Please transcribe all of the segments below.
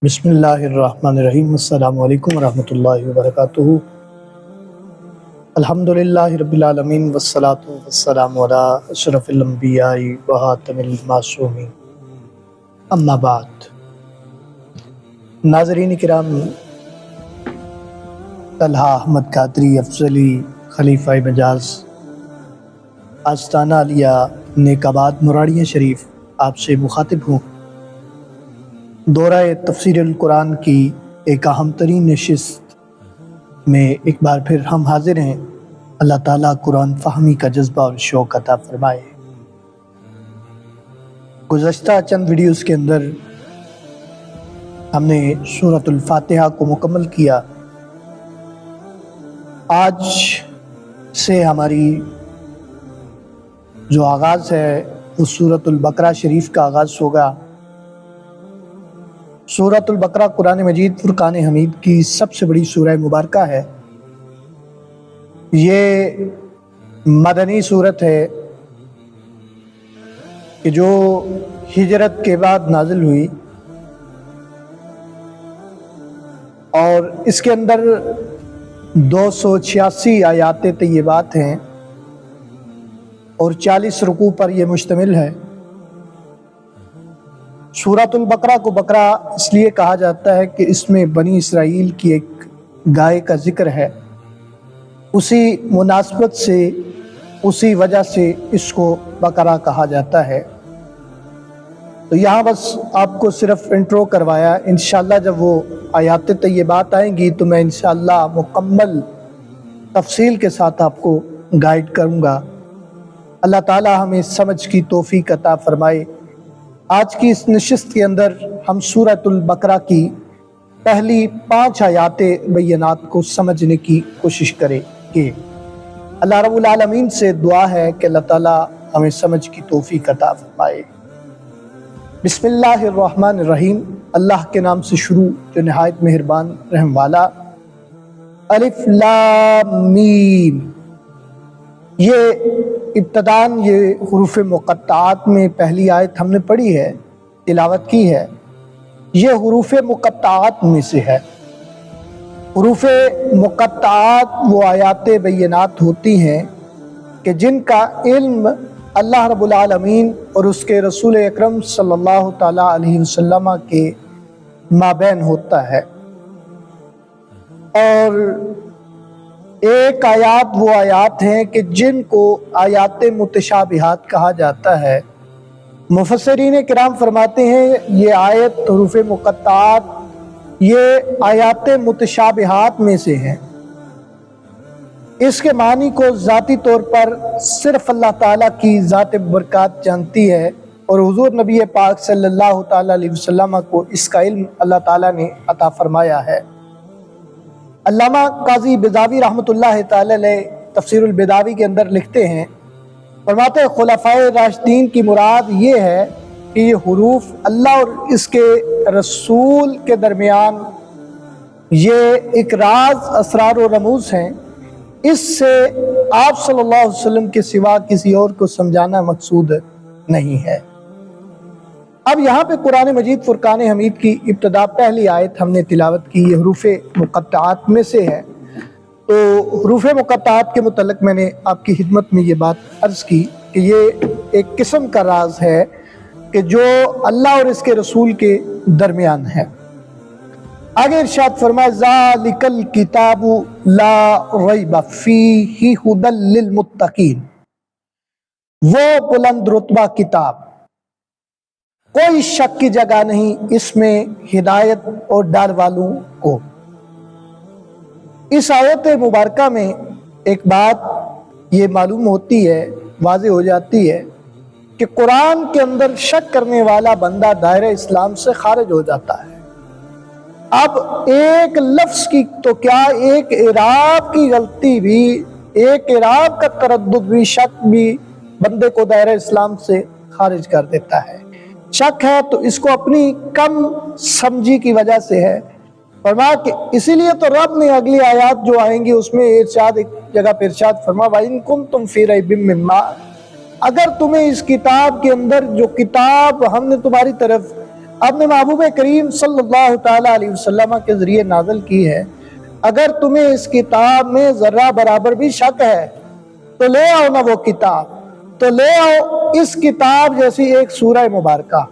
بسم اللہ الرحمن الرحیم۔ السلام علیکم ورحمۃ اللہ وبرکاتہ۔ الحمدللہ رب العالمین والصلاة والسلام علی اشرف الانبیاء وخاتم المعصومین، اما بعد۔ ناظرین کرام، طلحہ احمد قادری افضلی خلیفہ مجاز آستانہ علیہ نیک آباد مراڑیہ شریف آپ سے مخاطب ہوں۔ دورہ تفسیر القرآن کی ایک اہم ترین نشست میں ایک بار پھر ہم حاضر ہیں۔ اللہ تعالیٰ قرآن فہمی کا جذبہ اور شوق عطا فرمائے۔ گزشتہ چند ویڈیوز کے اندر ہم نے سورۃ الفاتحہ کو مکمل کیا۔ آج سے ہماری جو آغاز ہے وہ سورۃ البقرہ شریف کا آغاز ہوگا۔ سورۃ البقرہ قرآن مجید فرقان حمید کی سب سے بڑی سورہ مبارکہ ہے۔ یہ مدنی سورت ہے کہ جو ہجرت کے بعد نازل ہوئی، اور اس کے اندر 286 آیات طیبات ہیں اور 40 رکوع پر یہ مشتمل ہے۔ سورۃ البقرہ کو بقرہ اس لیے کہا جاتا ہے کہ اس میں بنی اسرائیل کی ایک گائے کا ذکر ہے۔ اسی مناسبت سے، اسی وجہ سے اس کو بقرہ کہا جاتا ہے۔ تو یہاں بس آپ کو صرف انٹرو کروایا۔ انشاءاللہ جب وہ آیات طیبات آئیں گی تو میں انشاءاللہ مکمل تفصیل کے ساتھ آپ کو گائیڈ کروں گا۔ اللہ تعالی ہمیں سمجھ کی توفیق عطا فرمائے۔ آج کی اس نشست کے اندر ہم سورۃ البقرہ کی پہلی 5 آیات بینات کو سمجھنے کی کوشش کریں گے۔ اللہ رب العالمین سے دعا ہے کہ اللہ تعالیٰ ہمیں سمجھ کی توفیق عطا فرمائے۔ بسم اللہ الرحمن الرحیم، اللہ کے نام سے شروع جو نہایت مہربان رحم والا۔ الف لام میم، یہ ابتداً یہ حروف مقطعات میں پہلی آیت ہم نے پڑھی ہے، تلاوت کی ہے۔ یہ حروف مقطعات میں سے ہے۔ حروف مقطعات وہ آیات بینات ہوتی ہیں کہ جن کا علم اللہ رب العالمین اور اس کے رسول اکرم صلی اللہ تعالیٰ علیہ وسلم کے مابین ہوتا ہے۔ اور ایک آیات وہ آیات ہیں کہ جن کو آیات متشابہات کہا جاتا ہے۔ مفسرین کرام فرماتے ہیں یہ آیت حروف مقطعات یہ آیات متشابہات میں سے ہیں۔ اس کے معنی کو ذاتی طور پر صرف اللہ تعالیٰ کی ذات برکات جانتی ہے، اور حضور نبی پاک صلی اللہ تعالیٰ علیہ وسلم کو اس کا علم اللہ تعالیٰ نے عطا فرمایا ہے۔ علامہ قاضی بیضاوی رحمۃ اللہ تعالی علیہ تفسیر البیضاوی کے اندر لکھتے ہیں، فرماتے ہیں خلفائے راشدین کی مراد یہ ہے کہ یہ حروف اللہ اور اس کے رسول کے درمیان یہ ایک راز، اسرار و رموز ہیں۔ اس سے آپ صلی اللہ علیہ وسلم کے سوا کسی اور کو سمجھانا مقصود نہیں ہے۔ اب یہاں پہ قرآن مجید فرقان حمید کی ابتدا پہلی آیت ہم نے تلاوت کی، یہ حروف مقطعات میں سے ہے۔ تو حروف مقطعات کے متعلق میں نے آپ کی خدمت میں یہ بات عرض کی کہ یہ ایک قسم کا راز ہے کہ جو اللہ اور اس کے رسول کے درمیان ہے۔ آگے ارشاد فرمایا ذالک الکتاب لا ریب فیہ ھدی للمتقین، وہ بلند رتبہ کتاب کوئی شک کی جگہ نہیں اس میں ہدایت اور ڈر والوں کو۔ اس آیت مبارکہ میں ایک بات یہ معلوم ہوتی ہے، واضح ہو جاتی ہے کہ قرآن کے اندر شک کرنے والا بندہ دائرہ اسلام سے خارج ہو جاتا ہے۔ اب ایک لفظ کی تو کیا، ایک اعراب کی غلطی بھی، ایک اعراب کا تردد بھی، شک بھی بندے کو دائرہ اسلام سے خارج کر دیتا ہے۔ شک ہے تو اس کو اپنی کم سمجھی کی وجہ سے ہے۔ فرمایا کہ اسی لیے تو رب نے اگلی آیات جو آئیں گی اس میں ارشاد، ایک جگہ پہ ارشاد فرمایا وَإِن كُنتُمْ فِي رَيْبٍ مِّمَّا، اگر تمہیں اس کتاب کے اندر جو کتاب ہم نے تمہاری طرف अपने महबूब करीम सल्लल्लाहु ताला अलैहि वसल्लम के ज़रिए नाज़िल की है। अगर तुम्हें इस किताब में ज़र्रा बराबर भी शक है तो ले आओ ना वो किताब, तो ले आओ इस किताब जैसी एक सूरह मुबारका।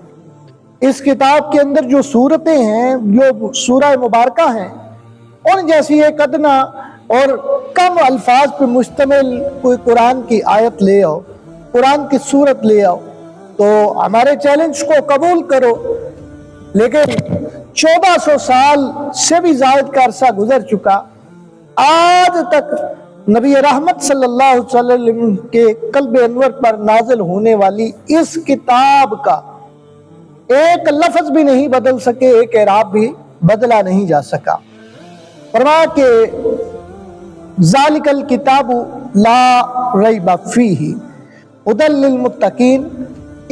इस किताब के अंदर जो सूरतें हैं, जो सूरह मुबारका हैं, उन जैसी एक अदना और कम अल्फाज पे मुश्तमिल कोई कुरान की आयत ले आओ, कुरान की सूरत ले आओ, तो हमारे चैलेंज को कबूल करो। लेकिन 1400 साल से भी ज़ायद का अरसा गुजर चुका, आज तक नबी रहमत सल्लल्लाहु अलैहि वसल्लम के कल्ब अनवर पर नाजिल होने वाली इस किताब का एक लफ्ज भी नहीं बदल सके, एक एराब भी बदला नहीं जा सका। फरमाया कि ज़ालिकल किताबु ला रैब फीही हुदल लिल मुत्तकीन,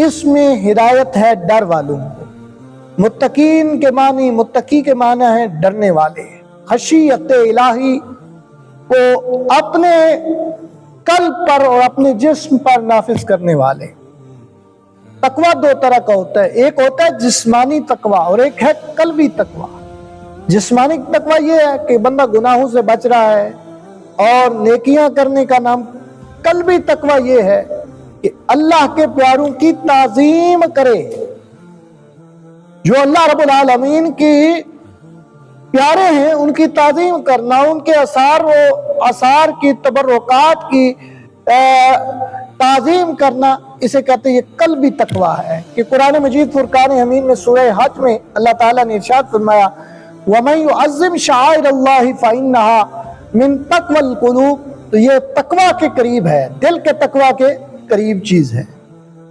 इसमें हिदायत है डर वालों को। मुत्तकीन के मानी, मुत्तकी के माना है डरने वाले, खशियत इलाही को अपने कल्ब पर और अपने जिस्म पर नाफिज करने वाले। तकवा दो तरह का होता है, एक होता है जिस्मानी तकवा और एक है कल्बी तकवा। जिस्मानी तकवा ये है कि बंदा गुनाहों से बच रहा है और नेकियां करने का नाम। कल्बी तकवा ये है कि अल्लाह के प्यारों की ताजीम करे, जो अल्लाह रब्बुल आलमीन की प्यारे हैं उनकी ताजीम करना, उनके आसार की, तबर्रुकात की ताजीम करना, इसे कहते हैं ये कल्बी तकवा है। कि कुरान मजीद फुरकान हमीद में सूरह हज में अल्लाह ताला ने इरशाद फरमाया, वमन युअज़्ज़िम शाइरल्लाहि फइन्नहा मिन तक़वल क़ुलूब, तो ये तकवा के करीब है, दिल के तकवा के करीब चीज है।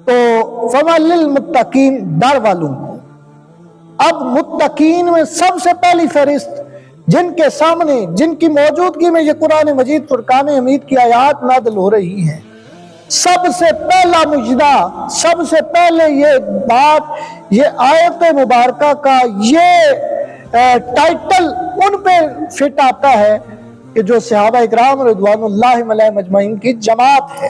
तो फवलिल मुत्तकीन, डर वालों को। अब मुत्तकीन में सबसे पहली फहरिस्त जिनके सामने, जिनकी मौजूदगी में ये कुरान मजीद फुरकान हमीद की आयात नाज़िल हो रही है, सबसे पहला मुजदा, सबसे पहले ये बात, ये आयत मुबारका का ये टाइटल उन पे फिट आता है कि जो सहाबा इकराम रिज़वानुल्लाहि अलैहिम अजमईन की जमात है।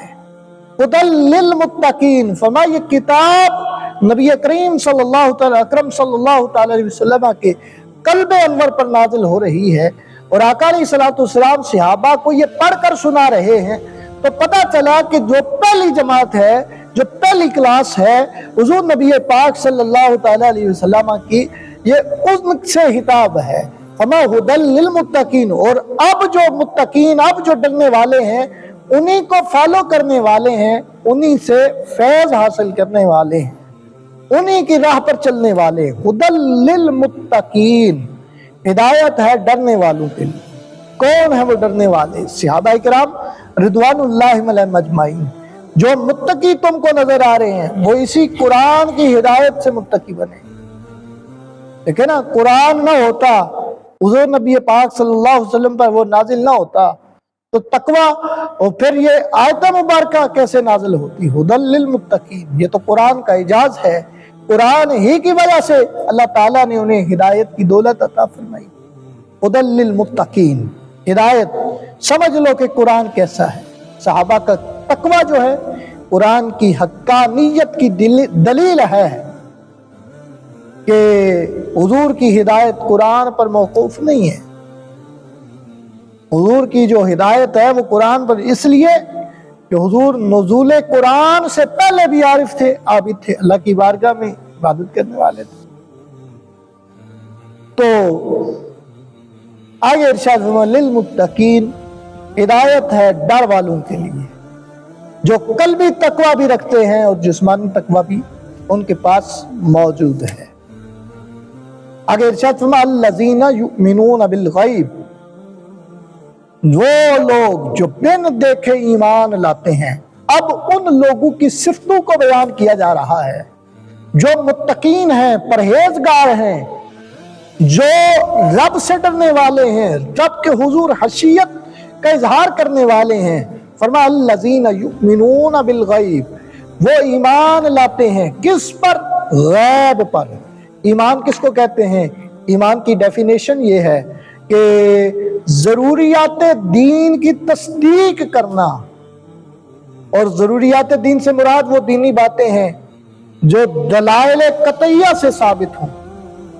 हुदल लिल मुत्तकीन, फरमा ये किताब नबी करीम सल्लल्लाहु अलैहि वसल्लम के कल्ब अनवर पर नाजिल हो रही है और आका अलैहिस्सलातु वस्सलाम सहाबा को ये पढ़कर सुना रहे हैं। तो पता चला कि जो पहली जमात है, जो पहली क्लास है हुजूर नबी पाक सल्लल्लाहु अलैहि वसल्लम की, ये उनसे हिताब है। फमा हुदल लिल मुत्तकीन, और अब जो मुत्तकीन, अब जो डरने वाले हैं, उन्हीं को फॉलो करने वाले हैं, उन्हीं से फैज हासिल करने वाले हैं, उन्हीं की राह पर चलने वाले। हुदल लिल मुत्तकीन, हिदायत है डरने वालों के लिए। कौन है वो डरने वाले? सहाबा इकराम रिज़वानुल्लाहि अलैहिम अजमईन। जो मुत्तकी तुमको नजर आ रहे हैं वो इसी कुरान की हिदायत से मुत्तकी बने। देखे ना, कुरान ना होता, हुजूर नबी पाक सल्लल्लाहु अलैहि वसल्लम पर वो नाजिल ना होता, तो तकवा और फिर ये आयत मुबारका कैसे नाजिल होती? हुदल लिल मुत्तकीन, ये तो कुरान का इजाज है। कुरान ही की वजह से अल्लाह ताला ने उन्हें हिदायत की दौलत अता फरमाई। हुदल लिल मुत्तकीन, हिदायत। समझ लो कि कुरान कैसा है। सहाबा का तकवा जो है कुरान की हक्कानियत की दलील है कि हुजूर की हिदायत कुरान पर मौकूफ नहीं है। हुजूर की जो हिदायत है वो कुरान पर, इसलिए कि हुजूर नुज़ूल कुरान से पहले भी आरिफ थे, आबिद थे, अल्लाह की बारगाह में इबादत करने वाले थे। तो आगे इरशाद लिल मुत्तकीन, हिदायत है डर वालों के लिए, जो कल्बी तकवा भी रखते हैं और जिस्मानी तकवा भी उनके पास मौजूद है। आगे इरशाद अल्लज़ीना युमिनून बिल गैब, वो लोग जो बिन देखे ईमान लाते हैं। अब उन लोगों की सिफ़तों को बयान किया जा रहा है जो मुत्तकीन हैं, परहेजगार हैं, जो रब से डरने वाले हैं, रब के हुजूर हशीयत का इजहार करने वाले हैं। फरमा अल्लज़ीना युमिनून बिल गैब, वो ईमान लाते हैं किस पर? गैब पर। ईमान किसको कहते हैं? ईमान की डेफिनेशन ये है कि ज़रूरियात दीन की तस्दीक करना, और ज़रूरियात दीन से मुराद वो दीनी बातें हैं جو دلائل قطعیہ سے ثابت ہوں،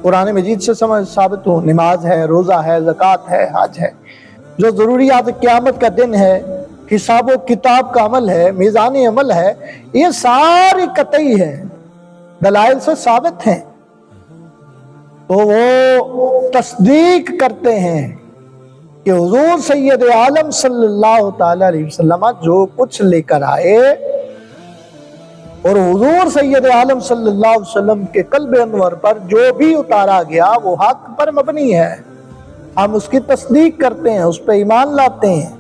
قرآن مجید سے ثابت ہوں، نماز ہے، روزہ ہے، زکوٰۃ ہے، حج ہے، جو ضروریات قیامت کا دن ہے، حساب و کتاب کا عمل ہے، میزان عمل ہے، یہ ساری قطعی ہے، دلائل سے ثابت ہیں، تو وہ تصدیق کرتے ہیں کہ حضور سید عالم صلی اللہ تعالی علیہ وسلم جو کچھ لے کر آئے اور حضور سید عالم صلی اللہ علیہ وسلم کے قلب انور پر جو بھی اتارا گیا وہ حق پر مبنی ہے، ہم اس کی تصدیق کرتے ہیں، اس پہ ایمان لاتے ہیں۔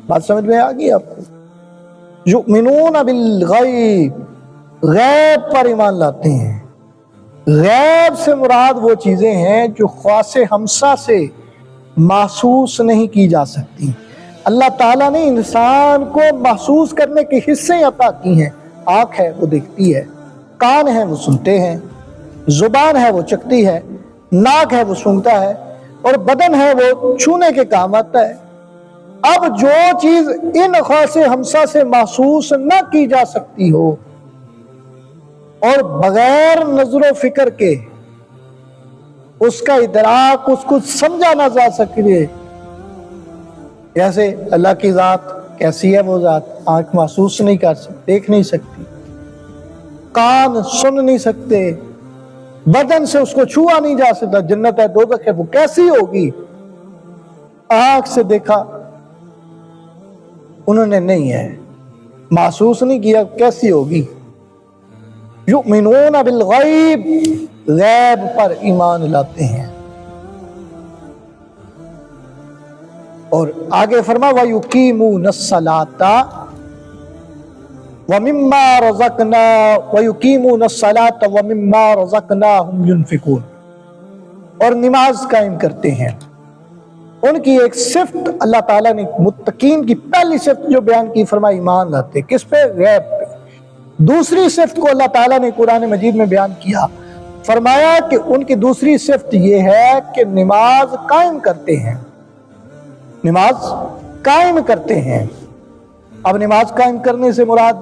بات سمجھ میں آ گئی آپ کو؟ یؤمنون بالغیب، غیب پر ایمان لاتے ہیں۔ غیب سے مراد وہ چیزیں ہیں جو خواص ہمسا سے محسوس نہیں کی جا سکتی۔ اللہ تعالیٰ نے انسان کو محسوس کرنے کے حصے عطا کی ہیں، آنکھ ہے وہ دیکھتی ہے، کان ہے وہ سنتے ہیں، زبان ہے وہ چکھتی ہے، ناک ہے وہ سونگھتا ہے، اور بدن ہے وہ چھونے کے کام آتا ہے۔ اب جو چیز ان خواص ہمسا سے محسوس نہ کی جا سکتی ہو اور بغیر نظر و فکر کے اس کا ادراک، اس کو سمجھا نہ جا سکے، جیسے اللہ کی ذات کیسی ہے، وہ ذات آنکھ محسوس نہیں کر سکتی، دیکھ نہیں سکتی، کان سن نہیں سکتے، بدن سے اس کو چھوا نہیں جا سکتا، جنت ہے دوزخ ہے وہ کیسی ہوگی، آنکھ سے دیکھا انہوں نے نہیں ہے، محسوس نہیں کیا، کیسی ہوگی۔ یؤمنون بالغیب، غیب پر ایمان لاتے ہیں۔ اور آگے فرما وَيُقِيمُونَ الصَّلَاةَ وَمِمَّا رَزَقْنَاهُمْ يُنْفِقُونَ، اور نماز قائم کرتے ہیں۔ ان کی ایک صفت اللہ تعالیٰ نے متقین کی پہلی صفت جو بیان کی، فرمایا ایمان لاتے، کس پہ؟ غیب پہ۔ دوسری صفت کو اللہ تعالیٰ نے قرآن مجید میں بیان کیا، فرمایا کہ ان کی دوسری صفت یہ ہے کہ نماز قائم کرتے ہیں، نماز قائم کرتے ہیں۔ اب نماز قائم کرنے سے مراد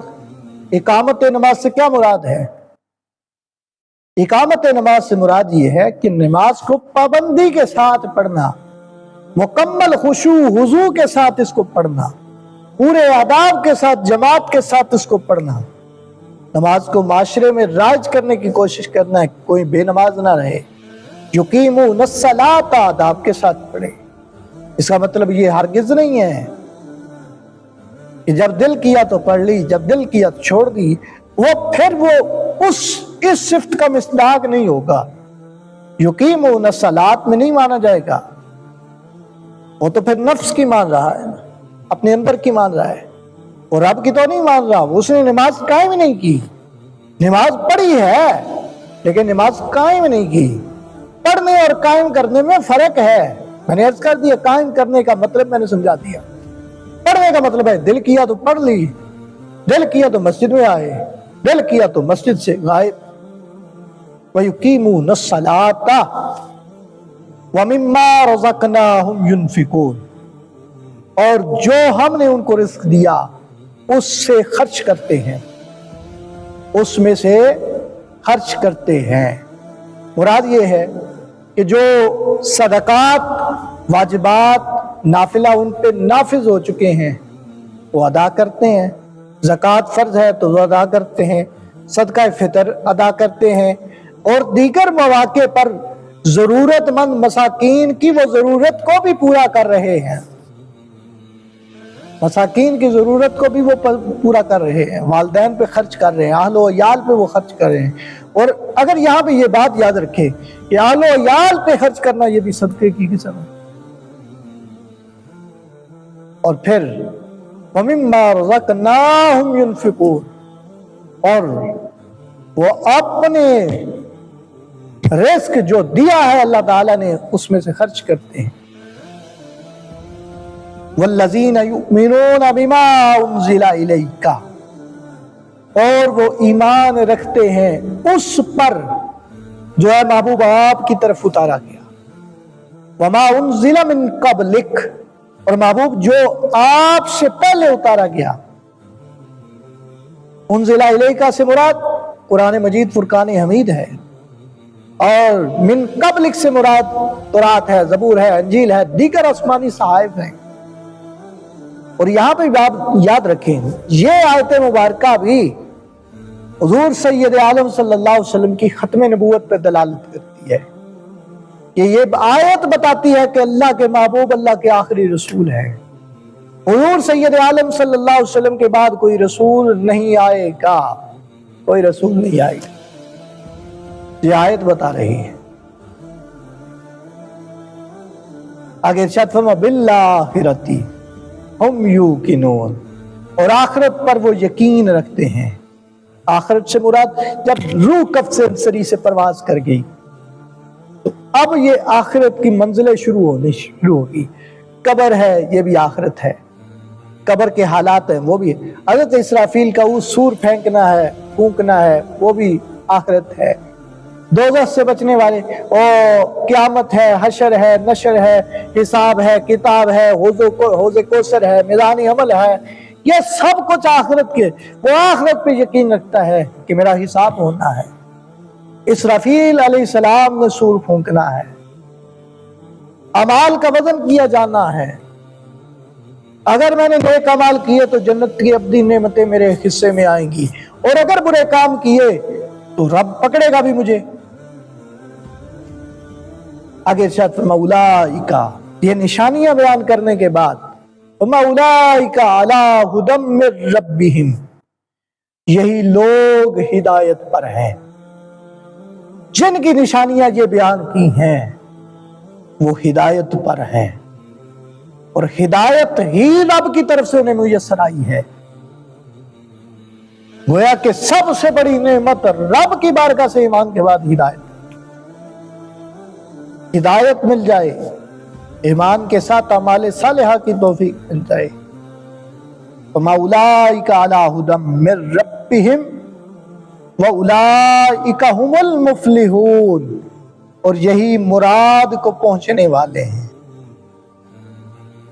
اقامت نماز سے کیا مراد ہے؟ اقامت نماز سے مراد یہ ہے کہ نماز کو پابندی کے ساتھ پڑھنا، مکمل خشوع وضو کے ساتھ اس کو پڑھنا، پورے آداب کے ساتھ، جماعت کے ساتھ اس کو پڑھنا، نماز کو معاشرے میں رائج کرنے کی کوشش کرنا ہے، کوئی بے نماز نہ رہے۔ یقیمون الصلاۃ، آداب کے ساتھ پڑھے۔ اس کا مطلب یہ ہرگز نہیں ہے کہ جب دل کیا تو پڑھ لی، جب دل کیا تو چھوڑ دی، وہ پھر وہ اس صفت کا مصداق نہیں ہوگا۔ یقیمون الصلاۃ میں نہیں مانا جائے گا، وہ تو پھر نفس کی مان رہا ہے، اپنے اندر کی مان رہا ہے، اور رب کی تو نہیں مان رہا، اس نے نماز قائم نہیں کی، نماز پڑھی ہے لیکن نماز قائم نہیں کی۔ پڑھنے اور قائم کرنے میں فرق ہے، میں نے عرض کر دیا، قائم کرنے کا مطلب میں نے سمجھا دیا، پڑھنے کا مطلب ہے دل کیا تو پڑھ لی، دل کیا تو مسجد میں آئے، دل کیا تو مسجد سے غائب۔ وَيُقِيمُونَ الصَّلَاةَ وَمِمَّا رَزَقْنَاهُمْ يُنْفِقُونَ، اور جو ہم نے ان کو رزق دیا اس سے خرچ کرتے ہیں، اس میں سے خرچ کرتے ہیں۔ مراد یہ ہے کہ جو صدقات، واجبات، نافلہ ان پہ نافذ ہو چکے ہیں وہ ادا کرتے ہیں، زکوٰۃ فرض ہے تو وہ ادا کرتے ہیں، صدقہ فطر ادا کرتے ہیں، اور دیگر مواقع پر ضرورت مند مساکین کی وہ ضرورت کو بھی پورا کر رہے ہیں، مساکین کی ضرورت کو بھی وہ پورا کر رہے ہیں، والدین پہ خرچ کر رہے ہیں، اہل و عیال پہ وہ خرچ کر رہے ہیں۔ اور اگر یہاں پہ یہ بات یاد رکھے کہ اہل و عیال پہ خرچ کرنا یہ بھی صدقے کی قسم ہے۔ اور پھر وَمِمَّا رَزَقْنَاهُمْ يُنْفِقُونَ، اور وہ اپنے رزق جو دیا ہے اللہ تعالیٰ نے اس میں سے خرچ کرتے ہیں۔ وَالَّذِينَ يُؤْمِنُونَ بِمَا أُنزِلَ إِلَيْكَ، اور وہ ایمان رکھتے ہیں اس پر جو ہے محبوب آپ کی طرف اتارا گیا، وَمَا أُنزِلَ مِن قَبْلِكَ، اور محبوب جو آپ سے پہلے اتارا گیا، उन्ज़िला इलैका से मुराद कुरान मजीद फुरकान हमीद है, और मिन कब्लिक से मुराद तौरात है, ज़बूर है, अंजील है, दीगर आसमानी सहाइफ हैं। और यहाँ पे भी आप याद रखें, ये आयत मुबारका भी हुज़ूर सैयद आलम सल्लल्लाहु अलैहि वसल्लम की खत्म नबूवत पर दलालत करती है कि ये आयत बताती है कि अल्लाह के महबूब अल्लाह के आखिरी रसूल हैं। हुज़ूर सैयद आलम सल्लल्लाहु अलैहि वसल्लम के बाद कोई रसूल नहीं आएगा, कोई रसूल नहीं आएगा, ये आयत बता रही है। आगे इरशाद फरमा बिल्लाहिरती हम यूकिनून, और आखिरत पर वो यकीन रखते हैं। आखिरत से मुराद जब रूह कब्ज़ से अंसरी से परवाज कर गई तो अब ये आखिरत की मंजिलें शुरू होगी। कब्र है, ये भी आखिरत है, कब्र के हालात हैं, वो भी है। हज़रत इसराफील का वो सूर फेंकना है, फूंकना है, वो भी आखिरत है। दोज़ख से बचने वाले, ओ क़यामत है, हशर है, नशर है, हिसाब है, किताब है, हौज़े कौसर है, मीज़ान अमल है, ये सब कुछ आखिरत के, वो आखिरत पे यकीन रखता है कि मेरा हिसाब होना है। इसराफील अलैहिस्सलाम ने सूर फूंकना है, अमाल का वजन किया जाना है। अगर मैंने नेक अमाल किए तो जन्नत की अब्दी नेमतें मेरे हिस्से में आएंगी, और अगर बुरे काम किए तो रब पकड़ेगा भी मुझे। आगे इरशाद फरमा उलाइका, ये निशानियां बयान करने के बाद फरमा उलाइका अला हुदम मिर रब्बिहिम, यही लोग हिदायत पर हैं। जिनकी निशानियां ये बयान की हैं वो हिदायत पर हैं, और हिदायत ही रब की तरफ से उन्हें मुयस्सर आई है। गोया कि सबसे बड़ी नेमत रब की बारगाह से ईमान के बाद हिदायत मिल जाए, ईमान के साथ अमाल सालिहा की तौफीक मिल जाए। फमा उलाइका अला हुदम मिर रब्बिहिम व उलाइका हुमुल मुफ्लिहून, और यही मुराद को पहुंचने वाले हैं।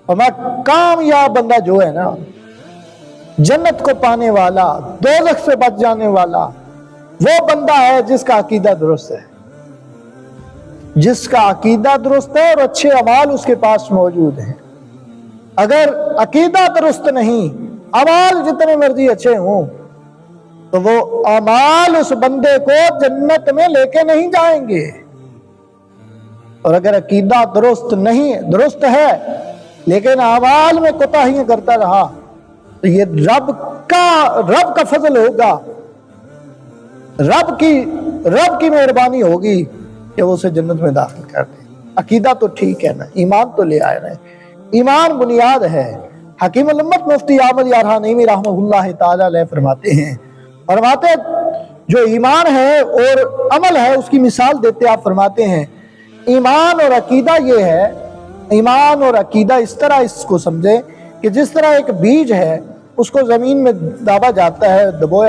फमा कामयाब बंदा जो है ना, जन्नत को पाने वाला, दोज़ख से बच जाने वाला, वो बंदा है जिसका अकीदा दुरुस्त है, जिसका अकीदा दुरुस्त है और अच्छे अमाल उसके पास मौजूद हैं। अगर अकीदा दुरुस्त नहीं, अमाल जितने मर्जी अच्छे हों, तो वो अमाल उस बंदे को जन्नत में लेके नहीं जाएंगे। और अगर अकीदा दुरुस्त है लेकिन अमाल में कोताहियां करता रहा, तो ये रब का फजल होगा, रब की मेहरबानी होगी कि वो उसे जन्नत में दाखिल कर दे। अकीदा तो ठीक है ना, ईमान तो ले आए ना, ईमान बुनियाद है। हकीम उम्मत मुफ्ती अहमद यार नईमी रहमतुल्लाह ताला अलैह फरमाते जो ईमान है और अमल है उसकी मिसाल देते आप फरमाते हैं, ईमान और अकीदा ये है, ईमान और अकीदा इस तरह इसको समझे कि जिस तरह एक बीज है उसको जमीन में दबा जाता है, दबा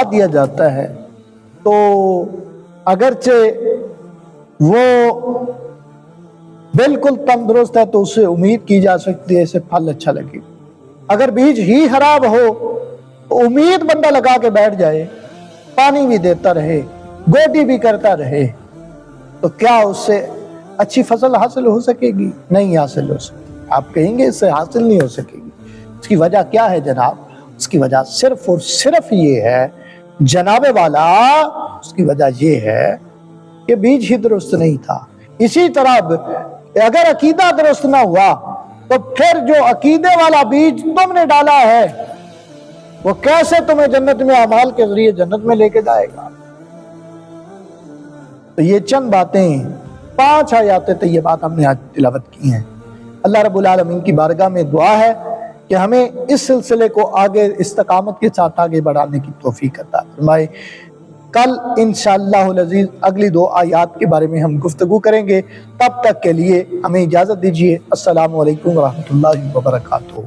दिया जाता है, तो अगरचे वो बिल्कुल तंदुरुस्त है तो उससे उम्मीद की जा सकती है इसे फल अच्छा लगे। अगर बीज ही खराब हो तो उम्मीद बंदा लगा के बैठ जाए, पानी भी देता रहे, गोडी भी करता रहे, तो क्या उससे अच्छी फसल हासिल हो सकेगी? नहीं हासिल हो सकेगी। आप कहेंगे इससे हासिल नहीं हो सकेगी, इसकी वजह क्या है जनाब? उसकी वजह सिर्फ और सिर्फ ये है जनाबे वाला, उसकी वजह ये है कि बीज ही दुरुस्त नहीं था। इसी तरह अगर अकीदा दुरुस्त ना हुआ तो फिर जो अकीदे वाला बीज तुमने डाला है वो कैसे तुम्हें जन्नत में अमाल के जरिए जन्नत में लेके जाएगा? तो ये चंद बातें, 5 आयत तय्यबात हमने आज तिलावत की हैं। अल्लाह रब्बुल आलमीन की बारगाह में दुआ है कि हमें इस सिलसिले को आगे इस्तकामत के साथ आगे बढ़ाने की तौफीक अता फरमाए। कल इंशाअल्लाहुल अज़ीज़ अगली 2 आयत के बारे में हम गुफ्तगू करेंगे। तब तक के लिए हमें इजाज़त दीजिए। अस्सलामु अलैकुम व रहमतुल्लाहि व बरकातुहू।